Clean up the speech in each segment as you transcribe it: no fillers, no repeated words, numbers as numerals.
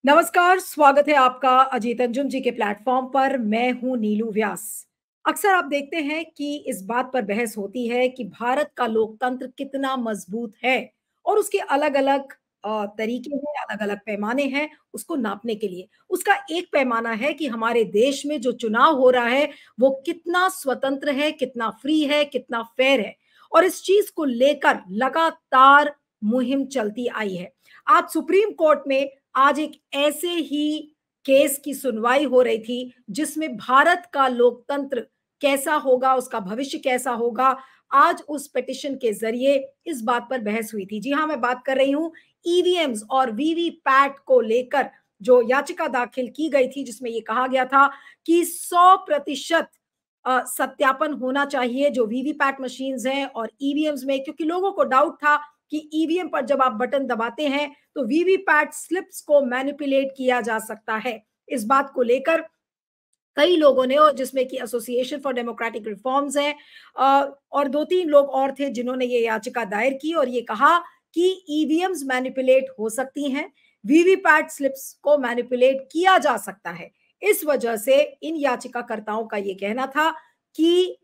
नमस्कार, स्वागत है आपका अजीत अंजुम जी के प्लेटफॉर्म पर। मैं हूं नीलू व्यास। अक्सर आप देखते हैं कि इस बात पर बहस होती है कि भारत का लोकतंत्र कितना मजबूत है और उसके अलग-अलग तरीके हैं, अलग-अलग पैमाने हैं उसको नापने के लिए। उसका एक पैमाना है कि हमारे देश में जो चुनाव हो रहा है, वो कितना स्वतंत्र है, कितना फ्री है, कितना फेयर है और इस चीज को लेकर लगातार मुहिम चलती आई है। आज सुप्रीम कोर्ट में आज एक ऐसे ही केस की सुनवाई हो रही थी जिसमें भारत का लोकतंत्र कैसा होगा, उसका भविष्य कैसा होगा। आज उस पिटिशन के जरिए इस बात पर बहस हुई थी। जी हाँ, मैं बात कर रही हूं ईवीएम्स और वीवीपैट को लेकर जो याचिका दाखिल की गई थी, जिसमें यह कहा गया था कि 100% सत्यापन होना चाहिए जो वीवीपैट मशीन्स हैं और ईवीएम्स में, क्योंकि लोगों को डाउट था कि ईवीएम पर जब आप बटन दबाते हैं तो वीवीपैट स्लिप्स को मैनिपुलेट किया जा सकता है। इस बात को लेकर कई लोगों ने, और जिसमें कि एसोसिएशन फॉर डेमोक्रेटिक रिफॉर्म्स है और 2-3 लोग और थे जिन्होंने ये याचिका दायर की और ये कहा कि ईवीएम्स मैनिपुलेट हो सकती हैं, वीवीपैट स्लिप्स को मैनिपुलेट किया जा सकता है। इस वजह से इन याचिकाकर्ताओं का ये कहना था कि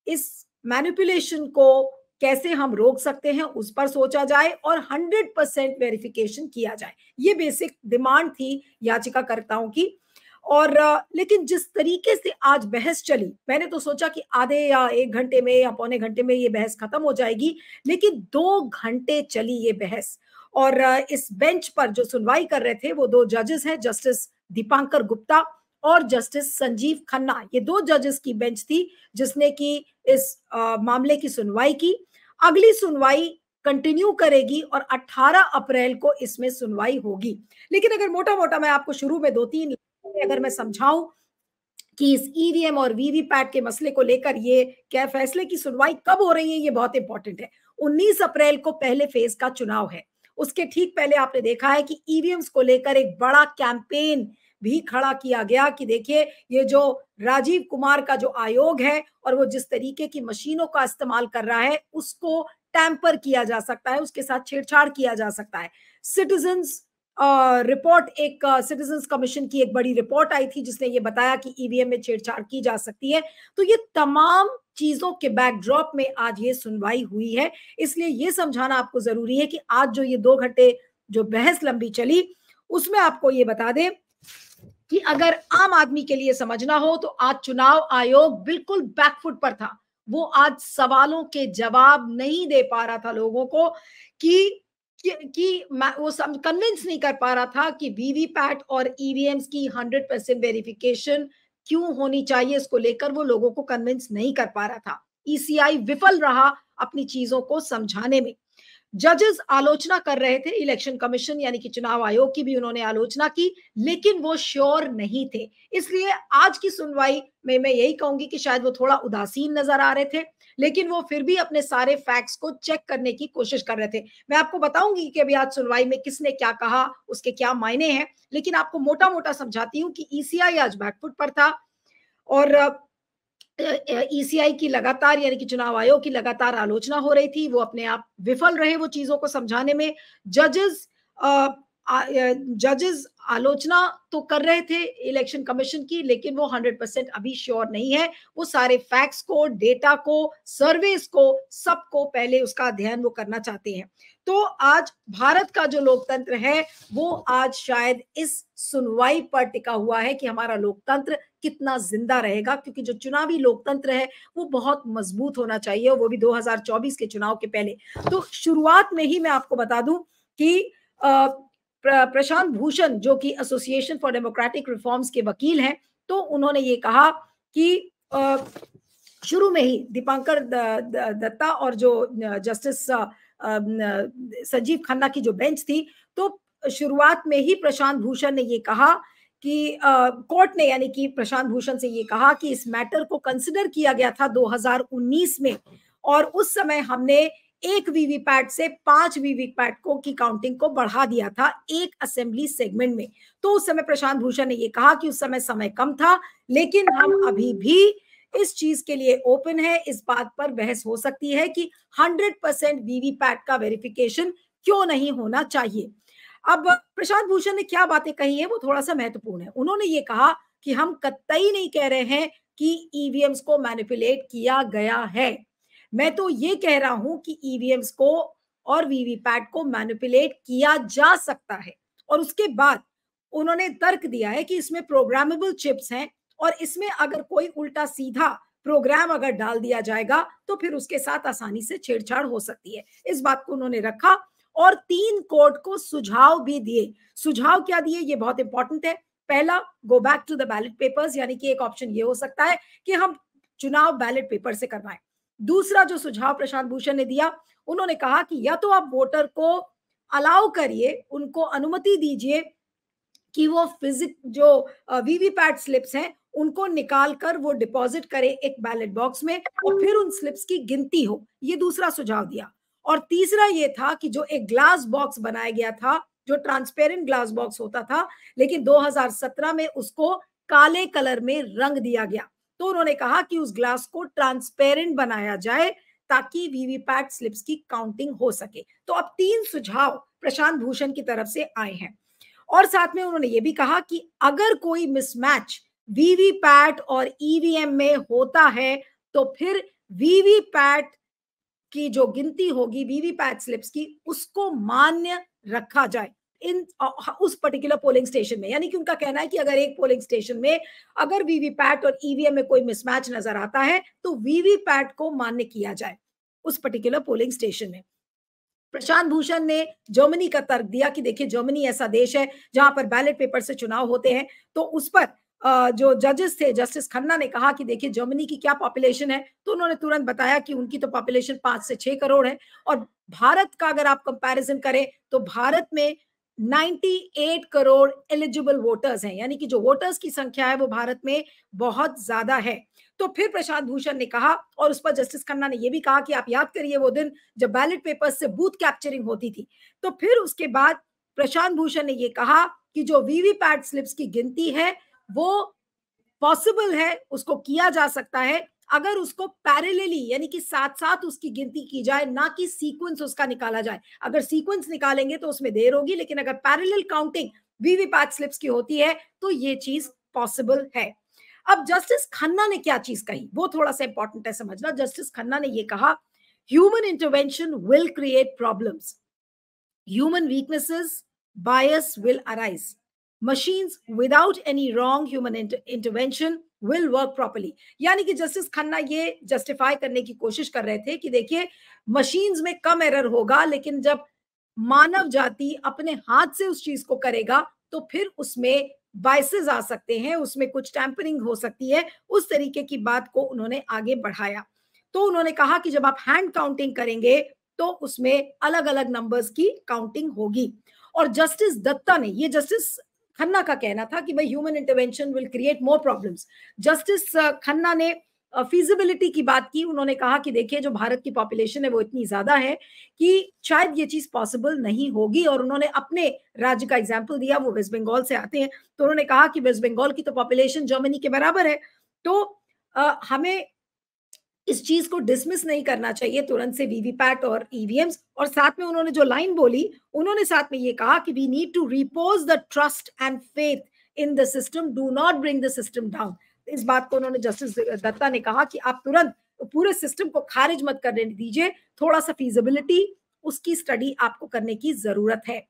इस मैनिपुलेशन को कैसे हम रोक सकते हैं उस पर सोचा जाए और 100% वेरिफिकेशन किया जाए। ये बेसिक डिमांड थी याचिकाकर्ताओं की। और लेकिन जिस तरीके से आज बहस चली, मैंने तो सोचा कि आधे या 1 घंटे में या पौने घंटे में ये बहस खत्म हो जाएगी, लेकिन 2 घंटे चली ये बहस। और इस बेंच पर जो सुनवाई कर रहे थे वो 2 जजेस हैं, जस्टिस दीपांकर गुप्ता और जस्टिस संजीव खन्ना। ये 2 जजेस की बेंच थी जिसने कि इस मामले की सुनवाई की। अगली सुनवाई कंटिन्यू करेगी और 18 अप्रैल को इसमें सुनवाई होगी। लेकिन अगर मोटा-मोटा मैं आपको शुरू में 2-3 अगर मैं समझाऊं कि इस ईवीएम और वीवीपैट के मसले को लेकर ये क्या फैसले की सुनवाई कब हो रही है, ये बहुत इंपॉर्टेंट है। 19 अप्रैल को पहले फेज का चुनाव है। उसके ठीक पहले आपने देखा है कि ईवीएम्स को लेकर एक बड़ा कैंपेन भी खड़ा किया गया कि देखिए ये जो राजीव कुमार का जो आयोग है और वो जिस तरीके की मशीनों का इस्तेमाल कर रहा है उसको टैंपर किया जा सकता है, उसके साथ छेड़छाड़ किया जा सकता है। सिटीजन्स रिपोर्ट, एक सिटीजन्स कमीशन की एक बड़ी रिपोर्ट आई थी जिसने ये बताया कि ईवीएम में छेड़छाड़ की जा सकती है। तो ये तमाम चीजों के बैकड्रॉप में आज ये सुनवाई हुई है। इसलिए ये समझाना आपको जरूरी है कि आज जो ये 2 घंटे जो बहस लंबी चली, उसमें आपको ये बता दें कि अगर आम आदमी के लिए समझना हो तो आज चुनाव आयोग बिल्कुल बैकफुट पर था। वो आज सवालों के जवाब नहीं दे पा रहा था लोगों को कि वो कन्विंस नहीं कर पा रहा था कि वीवीपैट और ईवीएम्स की 100% वेरिफिकेशन क्यों होनी चाहिए, इसको लेकर वो लोगों को कन्विंस नहीं कर पा रहा था। ईसीआई विफल रहा अपनी चीजों को समझाने में। जजेस आलोचना कर रहे थे, इलेक्शन कमीशन यानी कि चुनाव आयोग की भी उन्होंने आलोचना की, लेकिन वो श्योर नहीं थे। इसलिए आज की सुनवाई में मैं यही कहूंगी कि शायद वो थोड़ा उदासीन नजर आ रहे थे, लेकिन वो फिर भी अपने सारे फैक्ट्स को चेक करने की कोशिश कर रहे थे। मैं आपको बताऊंगी कि अभी आज सुनवाई में किसने क्या कहा, उसके क्या मायने हैं, लेकिन आपको मोटा मोटा समझाती हूं कि ईसीआई आज बैकफुट पर था और ईसीआई की लगातार यानी कि चुनाव आयोग की लगातार आलोचना हो रही थी। वो अपने आप विफल रहे वो चीजों को समझाने में। जजेस जजेस आलोचना तो कर रहे थे इलेक्शन कमीशन की, लेकिन वो 100% अभी श्योर नहीं है। वो सारे फैक्ट्स को, डेटा को, सर्वेस को, सबको पहले उसका अध्ययन वो करना चाहते हैं। तो आज भारत का जो लोकतंत्र है वो आज शायद इस सुनवाई पर टिका हुआ है कि हमारा लोकतंत्र कितना जिंदा रहेगा, क्योंकि जो चुनावी लोकतंत्र है वो बहुत मजबूत होना चाहिए, वो भी 2024 के चुनाव के पहले। तो शुरुआत में ही मैं आपको बता दूं कि प्रशांत भूषण जो कि एसोसिएशन फॉर डेमोक्रेटिक रिफॉर्म्स के वकील हैं, तो उन्होंने ये कहा कि शुरू में ही दीपांकर दत्ता और जो जस्टिस संजीव खन्ना की जो बेंच थी, तो शुरुआत में ही प्रशांत भूषण ने ये कहा कि कोर्ट ने यानी कि प्रशांत भूषण से ये कहा कि इस मैटर को कंसिडर किया गया था 2019 में और उस समय हमने 1 वीवीपैट से 5 वीवीपैट को की काउंटिंग को बढ़ा दिया था एक असेंबली सेगमेंट में। तो उस समय प्रशांत भूषण ने ये कहा कि उस समय कम था, लेकिन हम अभी भी इस चीज के लिए ओपन है। इस बात पर बहस हो सकती है कि 100% वीवीपैट का वेरिफिकेशन क्यों नहीं होना चाहिए। अब प्रशांत भूषण ने क्या बातें कही है वो थोड़ा-सा महत्वपूर्ण है। उन्होंने ये कहा कि हम कतई नहीं कह रहे हैं कि ईवीएम्स को मैनिपुलेट किया गया है। मैं तो ये कह रहा हूँ कि ईवीएम्स को और वीवीपैट को मैनिपुलेट किया जा सकता है। और उसके बाद उन्होंने तर्क दिया है कि इसमें प्रोग्रामेबल चिप्स हैं और इसमें अगर कोई उल्टा-सीधा प्रोग्राम अगर डाल दिया जाएगा, तो फिर उसके साथ आसानी से छेड़छाड़ हो सकती है। इस बात को उन्होंने रखा और 3 कोर्ट को सुझाव भी दिए। सुझाव क्या दिए ये बहुत इंपॉर्टेंट है। पहला, go back to the ballot papers, यानी कि एक ऑप्शन ये हो सकता है कि हम चुनाव बैलेट पेपर से करवाएं। दूसरा जो सुझाव प्रशांत भूषण ने दिया, उन्होंने कहा कि या तो आप वोटर को अलाउ करिए, उनको अनुमति दीजिए कि वो फिजिक जो वीवीपैट स्लिप्स हैं उनको निकाल कर वो डिपॉजिट करे एक बैलेट बॉक्स में और फिर उन स्लिप्स की गिनती हो। ये दूसरा सुझाव दिया। और तीसरा ये था कि जो एक ग्लास बॉक्स बनाया गया था, जो ट्रांसपेरेंट ग्लास बॉक्स होता था, लेकिन 2017 में उसको काले कलर में रंग दिया गया। तो उन्होंने कहा कि उस ग्लास को ट्रांसपेरेंट बनाया जाए ताकि वीवीपैट स्लिप्स की काउंटिंग हो सके। तो अब 3 सुझाव प्रशांत भूषण की तरफ से आए हैं। और साथ में उन्होंने ये भी कहा कि अगर कोई मिसमैच वीवीपैट और ईवीएम में होता है, तो फिर वीवीपैट की जो गिनती होगी वीवीपैट स्लिप्स की, उसको मान्य रखा जाए इन उस पर्टिकुलर पोलिंग स्टेशन में। यानी कि उनका कहना है कि अगर एक पोलिंग स्टेशन में अगर वीवीपैट और ईवीएम में कोई मिसमैच नजर आता है, तो वीवीपैट को मान्य किया जाए उस पर्टिकुलर पोलिंग स्टेशन में। प्रशांत भूषण ने जर्मनी का तर्क दिया कि देखिए जर्मनी ऐसा देश है जहां पर बैलेट पेपर से चुनाव होते हैं। तो उस पर जो जजेस थे, जस्टिस खन्ना ने कहा कि देखिए जर्मनी की क्या पॉपुलेशन है, तो उन्होंने तुरंत बताया कि उनकी तो पॉपुलेशन 5 से 6 करोड़ है और भारत का अगर आप कंपैरिजन करें तो भारत में 98 करोड़ एलिजिबल वोटर्स हैं, यानी कि जो वोटर्स की संख्या है वो भारत में बहुत ज्यादा है। तो फिर प्रशांत भूषण ने कहा और उस पर जस्टिस खन्ना ने यह भी कहा कि आप याद करिए वो दिन जब बैलेट पेपर्स से बूथ कैप्चरिंग होती थी। तो फिर उसके बाद प्रशांत भूषण ने यह कहा कि जो वीवीपैट स्लिप्स की गिनती है वो पॉसिबल है, उसको किया जा सकता है अगर उसको पैरेलली यानी कि साथ-साथ उसकी गिनती की जाए, ना कि सीक्वेंस उसका निकाला जाए। अगर सीक्वेंस निकालेंगे तो उसमें देर होगी, लेकिन अगर पैरेलल काउंटिंग वीवीपैट स्लिप्स की होती है तो ये चीज पॉसिबल है। अब जस्टिस खन्ना ने क्या चीज कही वो थोड़ा सा इंपॉर्टेंट है समझना। जस्टिस खन्ना ने यह कहा, human intervention will create problems, human weaknesses, bias will arise. Machines without any wrong human intervention will work properly. यानी कि जस्टिस खन्ना ये जस्टिफाई करने की कोशिश कर रहे थे कि देखिए मशीन्स में कम एरर होगा, लेकिन जब मानव जाति अपने हाथ से उस चीज को करेगा तो फिर उसमें बाइसेस आ सकते हैं, उसमें कुछ टैंपरिंग हो सकती है। उस तरीके की बात को उन्होंने आगे बढ़ाया। तो उन्होंने कहा कि जब आप हैंड काउंटिंग करेंगे तो उसमें अलग अलग नंबर्स की काउंटिंग होगी। और जस्टिस दत्ता ने, ये जस्टिस खन्ना का कहना था कि भाई human intervention will create more problems. Justice Khanna ने फीजिबिलिटी की बात की। उन्होंने कहा कि देखिए जो भारत की पॉपुलेशन है वो इतनी ज्यादा है कि शायद ये चीज पॉसिबल नहीं होगी। और उन्होंने अपने राज्य का एग्जाम्पल दिया, वो वेस्ट बंगाल से आते हैं। तो उन्होंने कहा कि वेस्ट बंगाल की तो पॉपुलेशन जर्मनी के बराबर है, तो हमें इस चीज को डिसमिस नहीं करना चाहिए तुरंत से वीवीपैट और ईवीएम्स। और साथ में उन्होंने जो लाइन बोली, उन्होंने साथ में ये कहा कि we need to repose the trust and faith in the system, do not bring the system down. इस बात को उन्होंने जस्टिस दत्ता ने कहा कि आप तुरंत पूरे सिस्टम को खारिज मत करने दीजिए, थोड़ा सा फीजिबिलिटी उसकी स्टडी आपको करने की जरूरत है।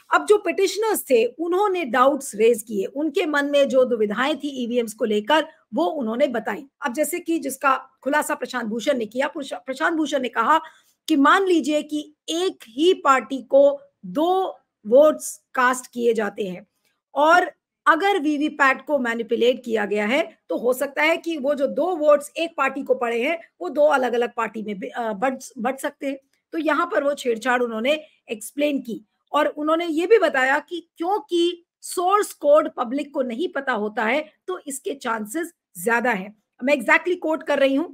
अब जो पिटिशनर्स थे उन्होंने डाउट्स रेज किए, उनके मन में जो दुविधाएं थी ईवीएम्स को लेकर वो उन्होंने बताई। अब जैसे कि जिसका खुलासा प्रशांत भूषण ने किया, प्रशांत भूषण ने कहा कि मान लीजिए कि एक ही पार्टी को 2 वोट्स कास्ट किए जाते हैं और अगर वीवीपैट को मैनिपुलेट किया गया है तो हो सकता है कि वो जो 2 वोट्स एक पार्टी को पड़े हैं वो 2 अलग अलग पार्टी में बढ़ सकते हैं। तो यहाँ पर वो छेड़छाड़ उन्होंने एक्सप्लेन की और उन्होंने ये भी बताया कि क्योंकि सोर्स कोड पब्लिक को नहीं पता होता है तो इसके चांसेस ज्यादा है। मैं एग्जैक्टली कोट कर रही हूं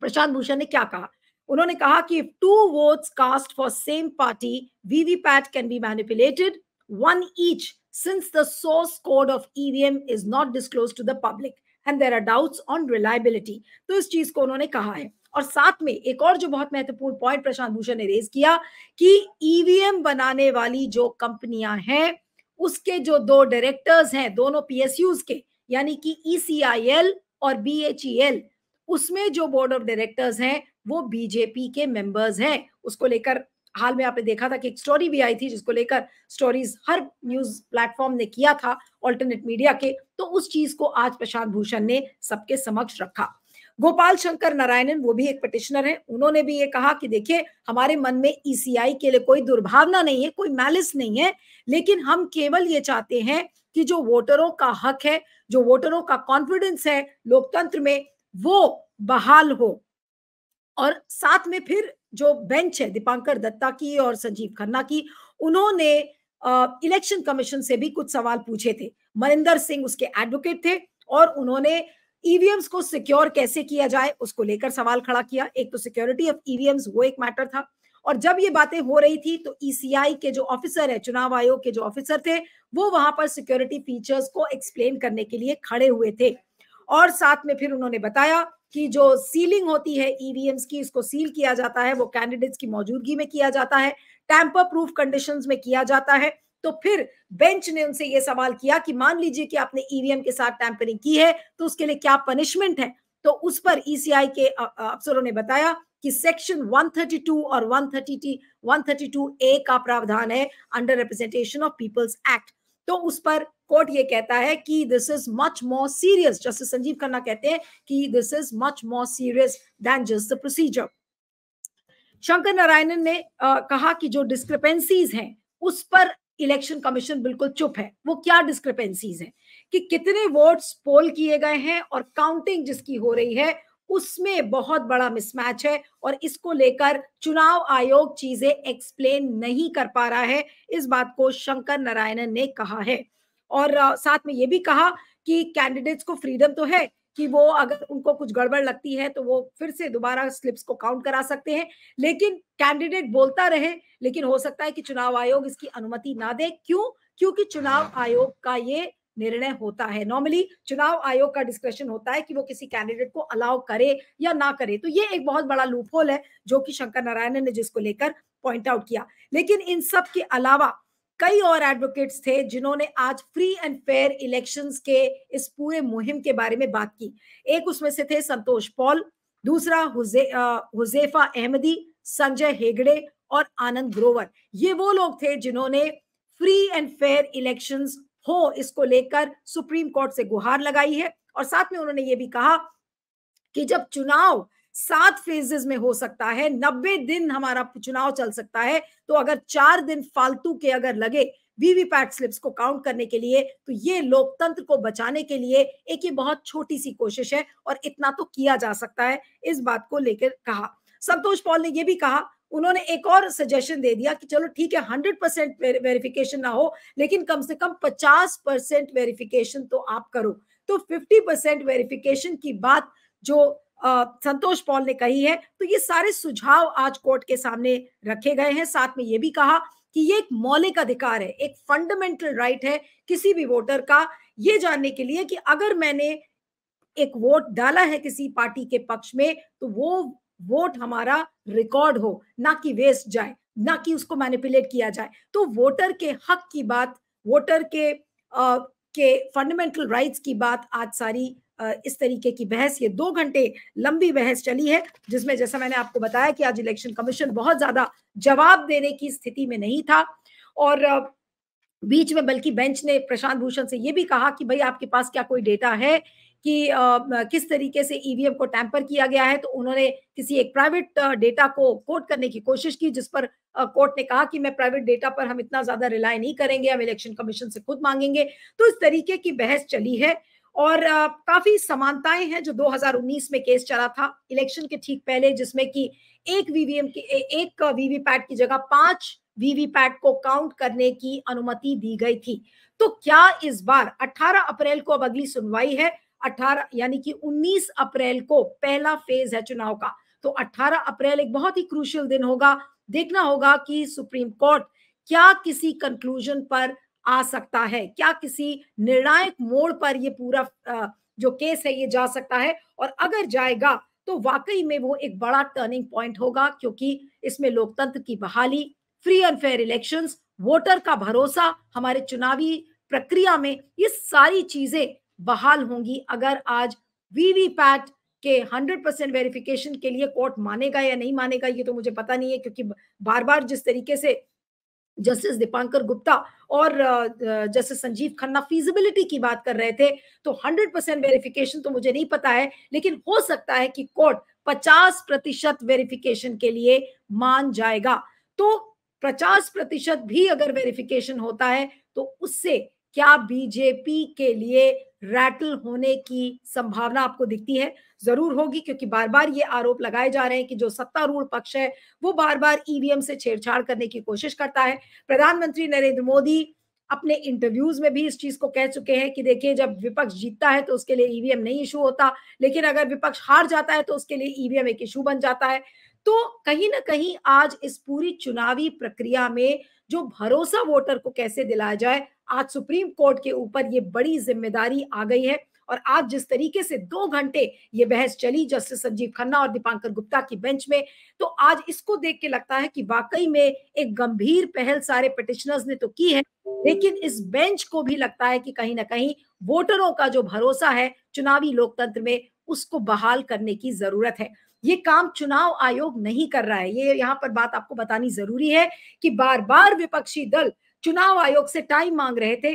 प्रशांत भूषण ने क्या कहा। उन्होंने कहा कि if 2 votes cast for same party, VVPAT can be manipulated, one each, since the source code of EVM is not disclosed to the public and there are doubts on reliability. तो इस चीज को उन्होंने कहा है। और साथ में एक और जो बहुत महत्वपूर्ण पॉइंट प्रशांत भूषण ने रेज किया कि ईवीएम बनाने वाली जो कंपनियां हैं उसके जो दो डायरेक्टर्स हैं दोनों पीएसयूज के, यानी कि ईसीआईएल और बीएचईएल, उसमें जो बोर्ड ऑफ डायरेक्टर्स हैं वो बीजेपी के मेंबर्स हैं। उसको लेकर हाल में आपने देखा था कि एक स्टोरी भी आई थी जिसको लेकर स्टोरीज हर न्यूज प्लेटफॉर्म ने किया था, ऑल्टरनेट मीडिया के, तो उस चीज को आज प्रशांत भूषण ने सबके समक्ष रखा। गोपाल शंकर नारायणन, वो भी एक पिटिशनर है, उन्होंने भी ये कहा कि देखिए हमारे मन में ईसीआई के लिए कोई दुर्भावना नहीं है, कोई मैलिस नहीं है, लेकिन हम केवल ये चाहते हैं कि जो वोटरों का हक है, जो वोटरों का कॉन्फिडेंस है लोकतंत्र में, वो बहाल हो। और साथ में फिर जो बेंच है दीपांकर दत्ता की और संजीव खन्ना की, उन्होंने इलेक्शन कमीशन से भी कुछ सवाल पूछे थे। मनिंदर सिंह उसके एडवोकेट थे और उन्होंने ईवीएम्स को सिक्योर कैसे किया जाए उसको लेकर सवाल खड़ा किया। एक तो सिक्योरिटी ऑफ ईवीएम्स वो एक मैटर था, और जब ये बातें हो रही थी तो ईसीआई के जो ऑफिसर है, चुनाव आयोग के जो ऑफिसर थे, वो वहां पर सिक्योरिटी फीचर्स को एक्सप्लेन करने के लिए खड़े हुए थे। और साथ में फिर उन्होंने बताया कि जो सीलिंग होती है ईवीएम्स की, इसको सील किया जाता है, वो कैंडिडेट्स की मौजूदगी में किया जाता है, टैंपर प्रूफ कंडीशंस में किया जाता है। तो फिर बेंच ने उनसे ये सवाल किया कि मान लीजिए कि आपने ईवीएम के साथ टैंपरिंग की है तो उसके लिए क्या पनिशमेंट है। तो उस पर ईसीआई के अफसरों ने बताया कि सेक्शन 132 और 132 ए का प्रावधान है under representation of people's act. तो उस पर कोर्ट ये कहता है कि this is much more serious, justice Sanjiv Khanna कहते हैं कि this is much more serious than just the procedure. Shankar Narayanan ने कहा कि जो डिस्क्रिपेंसीज हैं उस पर इलेक्शन कमीशन बिल्कुल चुप है। वो क्या डिस्क्रिपेंसीज हैं कि कितने वोट्स पोल किए गए हैं और काउंटिंग जिसकी हो रही है उसमें बहुत बड़ा मिसमैच है, और इसको लेकर चुनाव आयोग चीजें एक्सप्लेन नहीं कर पा रहा है। इस बात को शंकर नारायणन ने कहा है। और साथ में ये भी कहा कि कैंडिडेट्स को फ्रीडम तो है कि वो अगर उनको कुछ गड़बड़ लगती है तो वो फिर से दोबारा स्लिप्स को काउंट करा सकते हैं, लेकिन कैंडिडेट बोलता रहे, लेकिन हो सकता है कि चुनाव आयोग इसकी अनुमति ना दे। क्यों? क्योंकि चुनाव आयोग का ये निर्णय होता है। नॉर्मली चुनाव आयोग का डिस्क्रेशन होता है कि वो किसी कैंडिडेट को अलाउ करे या ना करे। तो ये एक बहुत बड़ा लूपहोल है जो कि शंकर नारायणन ने जिसको लेकर पॉइंट आउट किया। लेकिन इन सब के अलावा कई और एडवोकेट्स थे जिन्होंने आज फ्री एंड फेयर इलेक्शंस के इस पूरे मुहिम के बारे में बात की। एक उसमें से थे संतोष पॉल, दूसरा हुजैफा अहमदी, संजय हेगड़े और आनंद ग्रोवर। ये वो लोग थे जिन्होंने फ्री एंड फेयर इलेक्शंस हो इसको लेकर सुप्रीम कोर्ट से गुहार लगाई है। और साथ में उन्होंने ये भी कहा कि जब चुनाव 7 फेजेस में हो सकता है, 90 दिन हमारा चुनाव चल सकता है, तो अगर 4 दिन फालतू के अगर लगे वीवीपैट स्लिप्स को काउंट करने के लिए, तो ये लोकतंत्र को बचाने के लिए एक ये बहुत छोटी सी कोशिश है और इतना तो किया जा सकता है। इस बात को लेकर कहा। संतोष पॉल ने ये भी कहा, उन्होंने एक और सजेशन दे दिया कि चलो ठीक है 100% वेरिफिकेशन ना हो, लेकिन कम से कम 50% वेरिफिकेशन तो आप करो। तो 50% वेरिफिकेशन की बात जो संतोष पॉल ने कही है, तो ये सारे सुझाव आज कोर्ट के सामने रखे गए हैं। साथ में ये भी कहा कि ये एक मौलिक अधिकार है, एक फंडामेंटल राइट है किसी भी वोटर का ये जानने के लिए कि अगर मैंने एक वोट डाला है किसी पार्टी के पक्ष में तो वो वोट हमारा रिकॉर्ड हो, ना कि वेस्ट जाए, ना कि उसको मैनिपुलेट किया जाए। तो वोटर के हक की बात, वोटर के फंडामेंटल राइट्स की बात आज सारी इस तरीके की बहस, ये 2 घंटे लंबी बहस चली है, जिसमें जैसा मैंने आपको बताया कि आज इलेक्शन कमीशन बहुत ज्यादा जवाब देने की स्थिति में नहीं था। और बीच में बल्कि बेंच ने प्रशांत भूषण से ये भी कहा कि भाई आपके पास क्या कोई डेटा है कि किस तरीके से ईवीएम को टैंपर किया गया है। तो उन्होंने किसी एक प्राइवेट डेटा को कोट करने की कोशिश की, जिस पर कोर्ट ने कहा कि मैं प्राइवेट डेटा पर हम इतना ज्यादा रिलाय नहीं करेंगे, हम इलेक्शन कमीशन से खुद मांगेंगे। तो इस तरीके की बहस चली है और काफी समानताएं हैं जो 2019 में केस चला था इलेक्शन के ठीक पहले, जिसमें कि एक वीवीपैट की जगह 5 वीवीपैट को काउंट करने की अनुमति दी गई थी। तो क्या इस बार 18 अप्रैल को अब अगली सुनवाई है, 18 यानी कि 19 अप्रैल को पहला फेज है चुनाव का। तो 18 अप्रैल एक बहुत ही क्रूशियल दिन होगा। देखना होगा कि सुप्रीम कोर्ट क्या किसी कंक्लूजन पर आ सकता है, क्या किसी निर्णायक मोड़ पर ये पूरा जो केस है ये जा सकता है। और अगर जाएगा तो वाकई में वो एक बड़ा टर्निंग पॉइंट होगा, क्योंकि इसमें लोकतंत्र की बहाली, free and fair elections, voter का भरोसा हमारे चुनावी प्रक्रिया में, ये सारी चीजें बहाल होंगी अगर आज वीवीपैट के 100% वेरिफिकेशन के लिए कोर्ट मानेगा या नहीं मानेगा, ये तो मुझे पता नहीं है, क्योंकि बार बार जिस तरीके से जस्टिस दीपांकर गुप्ता और जस्टिस संजीव खन्ना फीजिबिलिटी की बात कर रहे थे, तो 100% वेरिफिकेशन तो मुझे नहीं पता है, लेकिन हो सकता है कि कोर्ट 50% वेरिफिकेशन के लिए मान जाएगा। तो 50% भी अगर वेरिफिकेशन होता है तो उससे क्या बीजेपी के लिए रैटल होने की संभावना आपको दिखती है? जरूर होगी, क्योंकि बार बार ये आरोप लगाए जा रहे हैं कि जो सत्तारूढ़ पक्ष है वो बार बार ईवीएम से छेड़छाड़ करने की कोशिश करता है। प्रधानमंत्री नरेंद्र मोदी अपने इंटरव्यूज में भी इस चीज को कह चुके हैं कि देखिए, जब विपक्ष जीतता है तो उसके लिए ईवीएम नहीं इशू होता, लेकिन अगर विपक्ष हार जाता है तो उसके लिए ईवीएम एक इशू बन जाता है। तो कहीं ना कहीं आज इस पूरी चुनावी प्रक्रिया में जो भरोसा वोटर को कैसे दिलाया जाए, आज सुप्रीम कोर्ट के ऊपर ये बड़ी जिम्मेदारी आ गई है। और आज जिस तरीके से 2 घंटे ये बहस चली जस्टिस संजीव खन्ना और दीपांकर गुप्ता की बेंच में, तो आज इसको देख के लगता है कि वाकई में एक गंभीर पहल सारे पिटिशनर्स ने तो की है, लेकिन इस बेंच को भी लगता है कि कहीं ना कहीं वोटरों का जो भरोसा है चुनावी लोकतंत्र में, उसको बहाल करने की जरूरत है। ये काम चुनाव आयोग नहीं कर रहा है। ये यहाँ पर बात आपको बतानी जरूरी है कि बार बार विपक्षी दल चुनाव आयोग से टाइम मांग रहे थे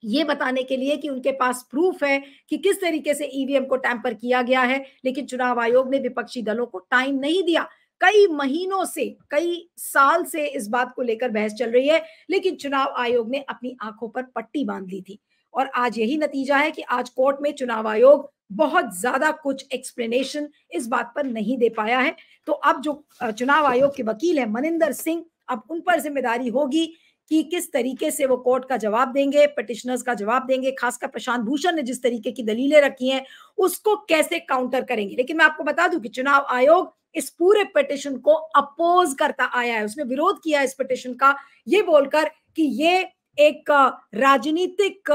ये बताने के लिए कि उनके पास प्रूफ है कि किस तरीके से ईवीएम को टैंपर किया गया है, लेकिन चुनाव आयोग ने विपक्षी दलों को टाइम नहीं दिया। कई महीनों से, कई साल से इस बात को लेकर बहस चल रही है, लेकिन चुनाव आयोग ने अपनी आंखों पर पट्टी बांध ली थी। और आज यही नतीजा है कि आज कोर्ट में चुनाव आयोग बहुत ज्यादा कुछ एक्सप्लेनेशन इस बात पर नहीं दे पाया है। तो अब जो चुनाव आयोग के वकील है मनिंदर सिंह, अब उन पर जिम्मेदारी होगी कि किस तरीके से वो कोर्ट का जवाब देंगे, पिटिशनर्स का जवाब देंगे, खासकर प्रशांत भूषण ने जिस तरीके की दलीलें रखी हैं उसको कैसे काउंटर करेंगे। लेकिन मैं आपको बता दूं कि चुनाव आयोग इस पूरे पिटिशन को अपोज करता आया है, उसने विरोध किया इस पिटिशन का, ये बोलकर कि ये एक राजनीतिक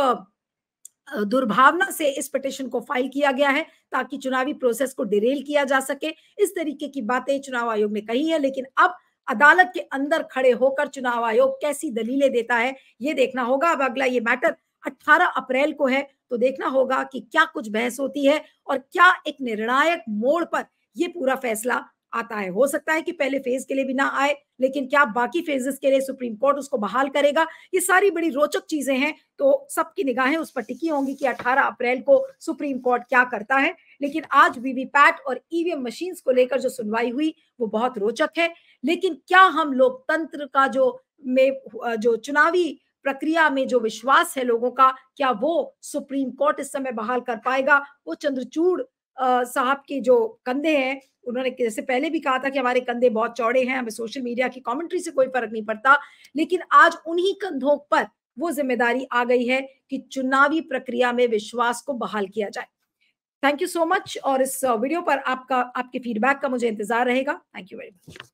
दुर्भावना से इस पिटिशन को फाइल किया गया है ताकि चुनावी प्रोसेस को डिरेल किया जा सके। इस तरीके की बातें चुनाव आयोग ने कही है, लेकिन अब अदालत के अंदर खड़े होकर चुनाव आयोग कैसी दलीलें देता है ये देखना होगा। अब अगला ये मैटर 18 अप्रैल को है, तो देखना होगा कि क्या कुछ बहस होती है और क्या एक निर्णायक मोड़ पर ये पूरा फैसला आता है। हो सकता है कि पहले फेज के लिए भी ना आए, लेकिन क्या बाकी फेजेस के लिए सुप्रीम कोर्ट उसको बहाल करेगा, ये सारी बड़ी रोचक चीजें हैं। तो सबकी निगाहें उस पर टिकी होंगी कि 18 अप्रैल को सुप्रीम कोर्ट क्या करता है। लेकिन आज वीवीपैट और ईवीएम मशीन्स को लेकर जो सुनवाई हुई वो बहुत रोचक है। लेकिन क्या हम लोकतंत्र का जो चुनावी प्रक्रिया में जो विश्वास है लोगों का, क्या वो सुप्रीम कोर्ट इस समय बहाल कर पाएगा? वो चंद्रचूड़ साहब के जो कंधे हैं, उन्होंने जैसे पहले भी कहा था कि हमारे कंधे बहुत चौड़े हैं, हमें सोशल मीडिया की कमेंट्री से कोई फर्क नहीं पड़ता, लेकिन आज उन्हीं कंधों पर वो जिम्मेदारी आ गई है कि चुनावी प्रक्रिया में विश्वास को बहाल किया जाए। थैंक यू सो मच, और इस वीडियो पर आपके फीडबैक का मुझे इंतजार रहेगा। Thank you very much.